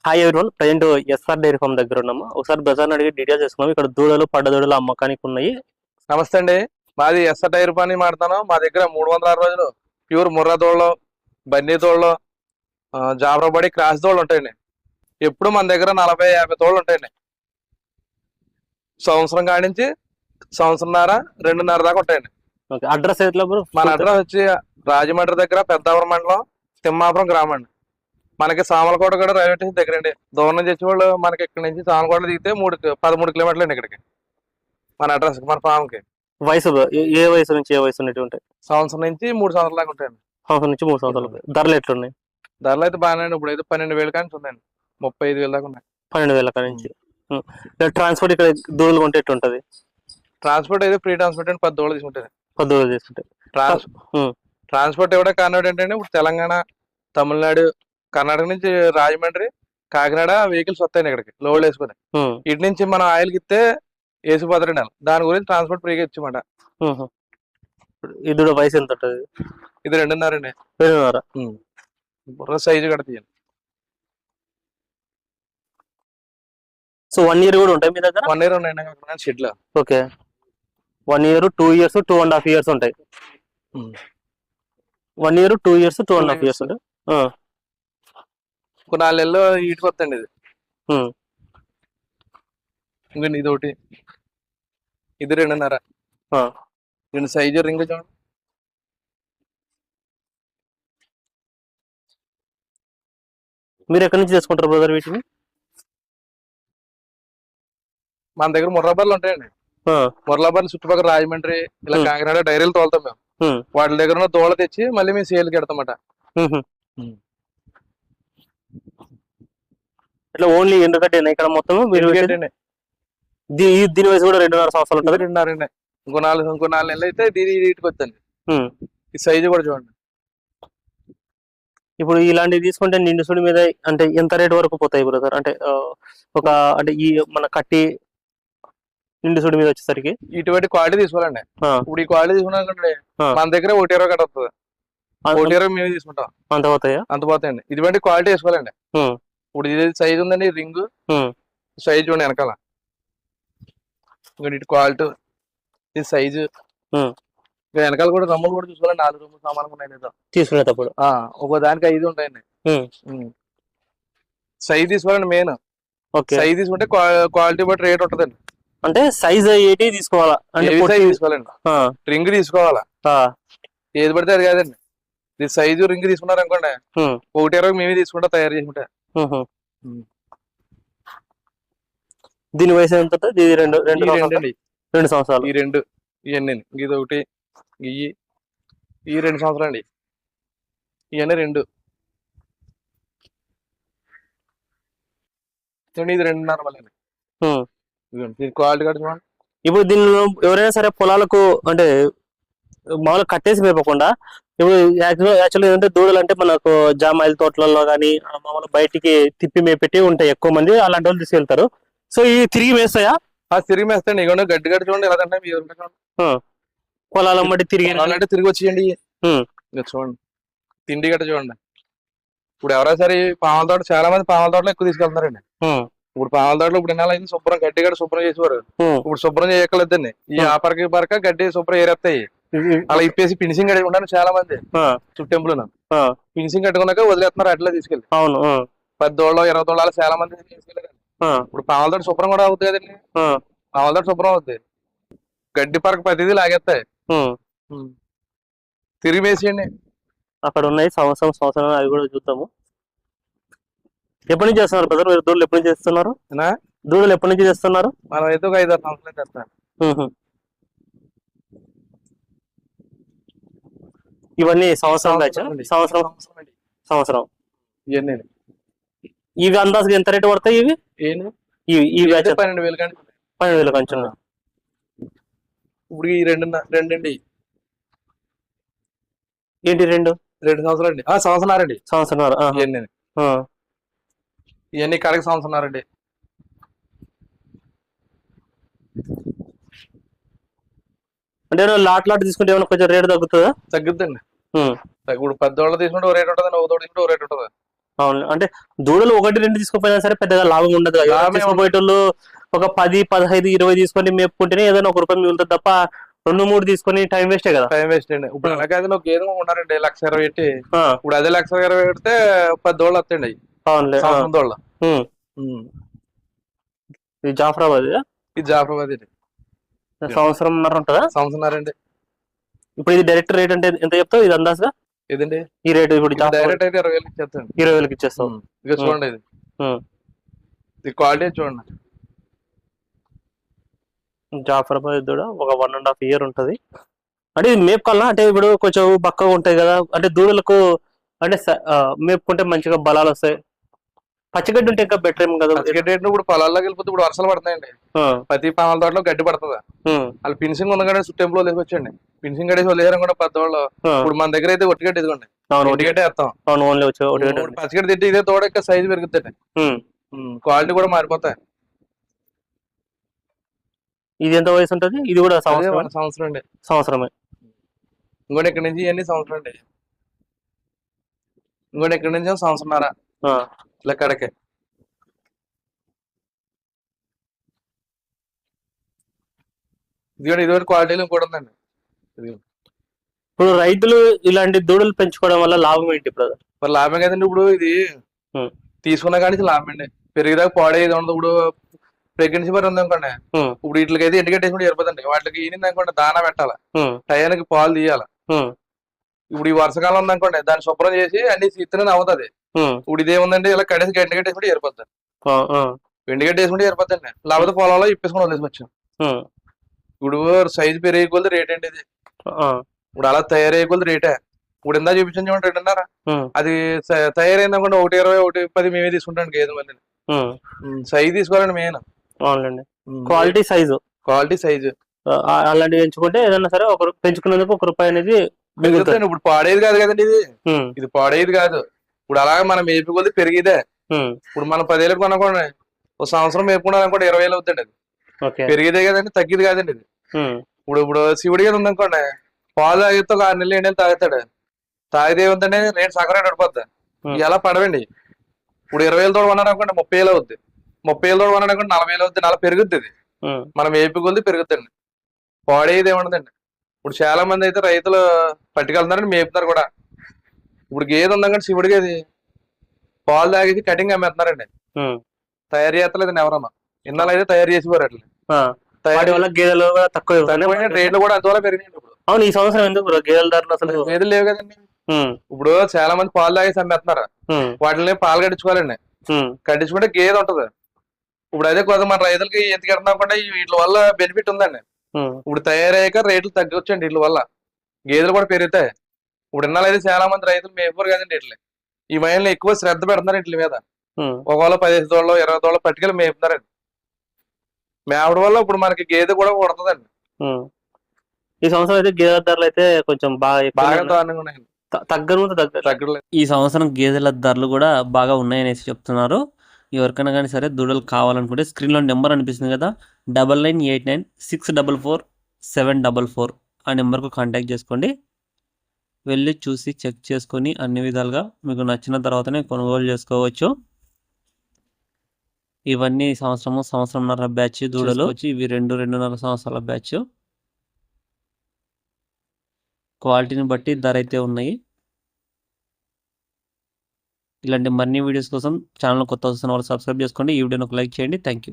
Hi everyone, present S R dairy farm దగ్గర ఉన్నాము. ఒకసారి బజార్ అడిగి డీటెయిల్స్ చేసుకున్నాము. ఇక్కడ దూడలు పడ్డదూడలు అమ్మకానికి ఉన్నాయి. నమస్తే అండి. మాది ఎస్ఆర్ టైర్ పని మాడతాను. మా దగ్గర 306 రోజులు ప్యూర్ ముర్రా దోళ్ళు, బన్నీ దోళ్ళు, జాబ్రాబడి క్రాస్ దోళ్ళు ఉంటాయండి. ఎప్పుడు మన దగ్గర 40-50 తోళ్ళు ఉంటాయండి. సంవత్సరం కాడి నుంచి సంవత్సరంన్నర 2.5 దాకా ఉంటాయండి. అడ్రస్ ఎట్లా? మన అడ్రస్ వచ్చి రాజమండ్రి దగ్గర పెద్దాపురం మండలం తిమ్మాపురం గ్రామం అండి. మనకి సామలకోట కూడా రైల్వే స్టేషన్ దగ్గర అండి. దూరం నుంచి వచ్చేవాళ్ళు మనకి ఇక్కడ నుంచి సామలకోట దిగితే 13 కిలోమీటర్లు అండి ఇక్కడికి, మన అడ్రస్ మన ఫామ్కి. వయసు ఏ వయసు నుంచి ఏ వయసు ఉన్నట్టు ఉంటాయి? సంవత్సరం నుంచి 3 సంవత్సరాల దాకా ఉంటాయండి. సంవత్సరం నుంచి 3 సంవత్సరాలు. ధరలు ఎట్లున్నాయి? ధరలు అయితే బాగానే. ఇప్పుడు అయితే 12,000 కానీ ఉందండి. 35,000 దాకా ఉన్నాయి. 12,000 కాడి నుంచి. ట్రాన్స్పోర్ట్ ఇక్కడ దూడలు కొంటే ఎట్లుంటది? ట్రాన్స్పోర్ట్ అయితే ఫ్రీ ట్రాన్స్పోర్ట్ అండి. 10 దోళ్ళు తీసుకుంటుంది. 10 దూడలు తీసుకుంటే ట్రాన్స్పోర్ట్ ఎవడో కర్ణాటక ఏంటంటే ఇప్పుడు తెలంగాణ, తమిళనాడు, కర్ణాటక నుంచి రాజమండ్రి, కాకినాడ వెహికల్స్ వస్తాయండి ఇక్కడికి లోడ్ వేసుకుని. ఇటు నుంచి మనం ఆయిల్కి ఇస్తే వేసిపోతారండి. దాని గురించి ట్రాన్స్పోర్ట్ ఫ్రీగా ఇచ్చామాట. ఇది వయసు ఎంత ఉంటుంది? ఇది 2.5 అండి. 2.5 సైజు కూడా తీయండి. సో 1 year కూడా ఉంటాయి మీ దగ్గర? 1 year ఉన్నాయండి షెడ్ లో. ఓకే, 1 year, 2 years, 2.5 years ఉంటాయి. 1 year, 2 years, 2.5 years ఉంటాయి. ఒక 4 నెలల్లో ఈటుకు వస్తుంది ఇది. ఇంకండి ఇది ఒకటి, ఇది 2.5. దీని సైజు రింగ్ చూడండి. మీరు ఎక్కడి నుంచి చేసుకుంటారు బ్రదర్ వీటిని? మన దగ్గర ముర్రాబర్లు ఉంటాయండి. ముర్రాబర్లు చుట్టుపక్కల రాజమండ్రి ఇలా కాకినాడ డైరీలు తోలుతాం మేము. వాటి దగ్గర ఉన్న దోళ తెచ్చి మళ్ళీ మేము సేల్కి పెడతామట. ఇట్లా ఓన్లీ ఎందుకంటే ఇక్కడ మొత్తం దీని వయసు కూడా 2.5 సంవత్సరాలు ఉంటుంది. 2.5 ఇంకో 4 నెలలు అయితే దీని వీటికి వస్తుంది. ఈ సైజు కూడా చూడండి. ఇప్పుడు ఇలాంటివి తీసుకుంటే నిండు సుడి మీద అంటే ఎంత రేట్ వరకు పోతాయి బ్రదర్? అంటే అంటే ఈ మన కట్టి నిండు సుడి మీద వచ్చేసరికి ఇటువంటి క్వాలిటీ తీసుకోవాలండి. ఇప్పుడు ఈ క్వాలిటీ తీసుకున్నాకంటే మన దగ్గర 1.20 కట్ట వస్తుంది. 1.20 మేము తీసుకుంటాం. అంత పోతాయా? అంత పోతాయండి. ఇటువంటి క్వాలిటీ వేసుకోవాలండి. ఇప్పుడు ఇది సైజు ఉందండి, రింగ్ సైజు చూడండి వెనకాల. ఇటు క్వాలిటీ, ఇది సైజు. వెనకాల కూడా రమ్ములు కూడా చూసుకోవాలండి. 4 రూములు సామాన్లు ఉన్నాయి లేదా తీసుకునేటప్పుడు. ఒక దానికి 5 ఉంటాయండి. సైజ్ తీసుకోవాలండి మెయిన్. సైజ్ తీసుకుంటే క్వాలిటీ బట్టి రేట్ ఉంటదండి. అంటే సైజ్ ఏంటి తీసుకోవాలా? సైజ్ తీసుకోవాలండి. రింగ్ తీసుకోవాలా, ఏది పడితే అది కాదండి. ఇది సైజు రింగ్ తీసుకున్నారు అనుకోండి, 1.20 మేమే తీసుకుంటా తయారు చేసుకుంటా. దీని వయసు ఎంత? 2 సంవత్సరాలు. ఈ 2 ఇవన్నీ, ఇది ఒకటి, ఈ 2 సంవత్సరాలు అండి. ఇవన్నీ 2. ఇది 2.5 మళ్ళీ. దీని క్వాలిటీ కూడా చూడండి. ఇప్పుడు దీనిలో ఎవరైనా సరే పొలాలకు అంటే మామూలుగా కట్టేసి మేపకుండా, ఇప్పుడు యాక్చువల్గా ఏంటంటే దూడలు అంటే మనకు జామాయిల తోటలలో కానీ మామూలు బయటికి తిప్పి మేపెట్టి ఉంటాయి ఎక్కువ మంది, అలాంటి వాళ్ళు తీసుకెళ్తారు. సో ఇవి తిరిగి మేస్తాయా? తిరిగి మేస్తాయండి. ఇక గడ్డి గడ్డి చూడండి ఎలా అంటే పొలాల మట్టి తిరిగి తిరిగి వచ్చేయండి. చూడండి తిండి గట్ట చూడండి. ఇప్పుడు ఎవరైనా సరే పాముల తోట, చాలా మంది పాముల తోటలో ఎక్కువ తీసుకెళ్తున్నారండి. ఇప్పుడు పాముల తోటలో ఇప్పుడు నెల అయింది శుభ్రం గడ్డి గడ్డ శుభ్రం చేసేవారు. ఇప్పుడు శుభ్రం చేయక్కర్లేదండి. ఈ ఆపరక గడ్డి శుభ్రం ఏరేస్తాయి. అలా ఇప్పేసి ఫినిషింగ్ కట్టుకుంటాను చాలా మంది చుట్టెంపులు. ఫినిషింగ్ కట్టుకున్నాక వదిలేస్తున్నారు అట్లా తీసుకెళ్ళి. 10 దోళ్ళు 20 దోళ్ళు చాలా మంది తీసుకెళ్ళారు. ఇప్పుడు పాముల తోట శుభ్రం కూడా అవుతుంది కదండి. పాముల తోట శుభ్రం అవుతుంది. గడ్డి పరక ప్రతిదీ లాగేస్తాయి. తిరిగి వేసేయండి. అక్కడ ఉన్నాయి సంవత్సరం అవి కూడా చూద్దాము. ఎప్పటి నుంచి చేస్తున్నారు బ్రదర్ మీరు దూడలు? ఎప్పటి నుంచి చేస్తున్నారు దూడలు? ఎప్పటి నుంచి చేస్తున్నారు? మనం అయితే ఒక 5-6 సంవత్సరాలు చేస్తాం. ఇవన్నీ సంవత్సరం ఇవన్నీ. ఇవి అందాజుగా ఎంత రేటు పడతాయి? ఇవి 12,000 కానీ 12,000 కంచె. ఇప్పుడు ఈ 2 అండి. ఏంటి 2 సంవత్సరాలు అండి. సంవత్సరాలండి. సంవత్సరం ఇవన్నీ కడకి సంవత్సరాలండి. అంటే లాట్ తీసుకుంటే ఏమైనా కొంచెం రేటు తగ్గుతుందా? తగ్గుద్దండి. ఇప్పుడు 10 దోళ్ళు తీసుకుంటే ఓ రేట్ ఉంటుంది, 1 దోడు తీసుకుంటే ఓ రేట్ ఉంటుంది. అవును. అంటే దూడలు 1, 2 తీసుకుపోయినా సరే పెద్దగా లాభం ఉండదు కదా. లాభం తీసుకుపోయేటోళ్ళు ఒక 10, 15, 20 తీసుకొని మేపుకుంటేనే ఏదైనా ₹1 మిగులుతుంది తప్ప 2, 3 తీసుకొని టైం వేస్టే కదా. టైం వేస్ట్ అండి. ఇప్పుడు అలా కాదు, ఒక గేదె ఉన్నారండి 1,20,000 పెట్టి, ఆ, ఇప్పుడు అదే 1,20,000 పెడితే 10 దోళ్ళు వస్తాయండి అవి, అవునులే. సంవత్సరం దోళ్ళు. ఉమ్. ఇది జాఫరాబాద్ ఇది జాఫరాబాద్ అండి, సంవత్సరంన్నర ఉంటుందా? సంవత్సరండి. ఇప్పుడు ఇది డైరెక్ట్ రేట్ అంటే ఎంత చెప్తావు ఇది అందాజుగా? ఇదండి ఈ రేటు ఇప్పుడు ఇది డైరెక్ట్ అయితే 20,000 ఇచ్చేస్తాను. 20,000 ఇచ్చేస్తావు. ఇక చూడండి ఇది, ఉమ్. ఇది క్వాలిటీ చూడండి. జాఫరాబాద్ దూడ ఒక 1.5 ఇయర్ ఉంటది. అంటే ఇది మేపుకోవాలనా? అంటే ఇప్పుడు కొంచెం బక్కగా ఉంటాయి కదా, అంటే దూడలకు అంటే మేపుకుంటే మంచిగా బలాలు వస్తాయి. పచ్చిగడ్డి ఉంటే ఇంకా బెటర్ ఏం కదా. పచ్చిగడ్డి ఇప్పుడు పొలాల్లోకి వెళ్ళిపోతే ఇప్పుడు వర్షాలు పడుతున్నాయండి, ప్రతి పాముల తోటలో గడ్డి పడుతుంది. వాళ్ళు ఫినిషింగ్ ఉంది కానీ టెంపుల్ తీసుకొచ్చండి, ఫినిషింగ్ గడ్డేసి వదిలేసారు కూడా పెద్దవాళ్ళు. ఇప్పుడు మన దగ్గర అయితే ఒట్టిగడ్డి ఇదిగోండి, ఒట్టిగడ్డి వేస్తాం. పచ్చిగడ్డి తింటే ఇదే తోడ ఇంకా సైజు పెరుగుతుంది, క్వాలిటీ కూడా మారిపోతాయి. ఇది ఎంత వయసు ఉంటుంది? ఇది కూడా సంవత్సరం అండి. సంవత్సరమే. ఇంకోటి ఇక్కడ నుంచి ఇవన్నీ సంవత్సరం అండి, ఇంకోటి ఇక్కడ నుంచి సంవత్సరంన్నర లెక్కడికే. ఇదివరకు క్వాలిటీలో కూడా ఉందండి. ఇప్పుడు రైతులు ఇలాంటి దూడలు పెంచుకోవడం వల్ల లాభం ఏంటి ఇప్పుడు? మరి లాభం కదండి. ఇప్పుడు ఇది తీసుకున్నా కానీ లాభం అండి, పెరిగిదాకా పాడేది ఉండదు. ఇప్పుడు ప్రెగ్నెన్సీ మరి ఉంది అనుకోండి, ఇప్పుడు వీటికైతే ఎండుగట్టేసి సరిపోతుంది. వాటికి ఈనింది అనుకోండి దానా పెట్టాలి, టయానికి పాలు తీయాలి. ఇప్పుడు ఈ వర్షకాలం ఉందనుకోండి, దాన్ని శుభ్రం చేసి అన్ని ఇత్తనే అవుతుంది. ఇప్పుడు ఇదేముందండి, ఇలా కడేసి ఎండుగట్టేసుకుంటే సరిపోతుంది, ఎండుగట్టేసుకుంటే సరిపోతుంది. లేకపోతే పొలంలో ఇప్పేసుకుని వదిలేసుకొచ్చాం. ఇప్పుడు సైజు పెరిగే కొద్ది రేట్ అండి ఇది, ఇప్పుడు అలా తయారయ్యే కొద్ది రేటే. ఇప్పుడు ఇందా చూపించాను చూడండి 2.5, అది తయారైంది అనుకోండి 1.20, 1.10 మేమే తీసుకుంటాం గేదె మళ్ళీ. సైజు తీసుకోవాలండి మెయిన్. అవునండి, క్వాలిటీ సైజు, క్వాలిటీ సైజు అలాంటివి ఎంచుకుంటే ఏదన్నా సరే ఒకరు పెంచుకునేందుకు ₹1 అనేది మిగులుతుంది. ఇప్పుడు పాడేది కాదు కదండి ఇది, ఇది పాడేది కాదు. ఇప్పుడు అలాగే మనం మేపి కొద్ది పెరిగిదే. ఇప్పుడు మనం 10,000 కొనుక్కోండి, ఒక సంవత్సరం మేపుకున్నాం అనుకోండి 20,000 అవుతుంది. అది పెరిగిదే కదండి, తగ్గిది కాదండి ఇది. ఇప్పుడు శివుడి గారు ఉందనుకోండి, పాలు తాగితే ఒక 6 నెలలు 7 నెలలు తాగుతాడు, తాగితే ఏముందండి రేటు సగం పడిపోద్ది. ఇలా పడవండి. ఇప్పుడు 20,000 తోడు కొన్నాడు అనుకోండి 30,000 అవుద్ది, 30,000 తోడు కొన్నాడు అనుకోండి 40,000 అవుద్ది, 40 పెరుగుద్ది. ఇది మనం ఏపీ కొద్ది పెరుగుతుంది, పాడేది ఏముండదండి. ఇప్పుడు చాలా మంది అయితే రైతులు పట్టుకెళ్తున్నారని మేపుతున్నారు కూడా. ఇప్పుడు గేదె ఉందంటే శివుడి గేది పాలు తాగేసి కటింగ్ అమ్మేస్తున్నారండి, తయారు చేస్తలేదండి ఎవరన్నా. ఇన్నాళ్ళు అయితే తయారు చేసేవారు అట్లా, గేదెలు తక్కువ రేట్లు కూడా అంతవరకు పెరిగినాయి. ఇప్పుడు అవును, ఈ సంవత్సరం ఎందుకు గేదెల ధరలు అసలు గేదెలు లేవు కదండి. ఇప్పుడు చాలా మంది పాలు తాగేసి అమ్మేస్తున్నారు, వాటిని పాలు కట్టించుకోవాలండి. కట్టించుకుంటే గేదె ఉంటది. ఇప్పుడు అదే కొంత మన రైతులకి ఎందుకు ఎడుతున్నాకుండా వీటి వల్ల బెనిఫిట్ ఉందండి. ఇప్పుడు తయారయ్యాక రేట్లు తగ్గొచ్చండి వీటి వల్ల, గేదెలు కూడా పెరుగుతాయి. ఇప్పుడు ఇన్నాళ్ళు అయితే చాలా మంది రైతులు మేపుకోరు కదండి ఇట్లా, ఈ మైండ్లో ఎక్కువ శ్రద్ధ పెడుతున్నారు వీటి మీద. ఒకవేళ 15 దోళ్ళు 20 దోళ్ళు పట్టుకెళ్ళి మేపుతున్నారండి. మేపడం వల్ల ఇప్పుడు మనకి గేదె కూడా కొడుతుందండి. ఈ సంవత్సరం అయితే గేదెల ధరలు అయితే కొంచెం బాగా దారుణంగా ఉన్నాయండి, తగ్గలేదు. ఈ సంవత్సరం గేదెల ధరలు కూడా బాగా ఉన్నాయనేసి చెప్తున్నారు. ఎవరికైనా కానీ సరే దూడలు కావాలనుకుంటే స్క్రీన్లో నెంబర్ అనిపిస్తుంది కదా, 9989647744 ఆ నెంబర్కు కాంటాక్ట్ చేసుకోండి. వెళ్ళి చూసి చెక్ చేసుకొని అన్ని విధాలుగా మీకు నచ్చిన తర్వాతనే కొనుగోలు చేసుకోవచ్చు. ఇవన్నీ సంవత్సరంన్నర బ్యాచ్ దూడలు వచ్చి, ఇవి 2.5 సంవత్సరాల బ్యాచ్. క్వాలిటీని బట్టి ధర అయితే ఉన్నాయి. ఇలాంటి మరిన్ని వీడియోస్ కోసం ఛానల్ కొత్త వస్తున్న వాళ్ళు సబ్స్క్రైబ్ చేసుకోండి. ఈ వీడియోని ఒక లైక్ చేయండి. Thank you.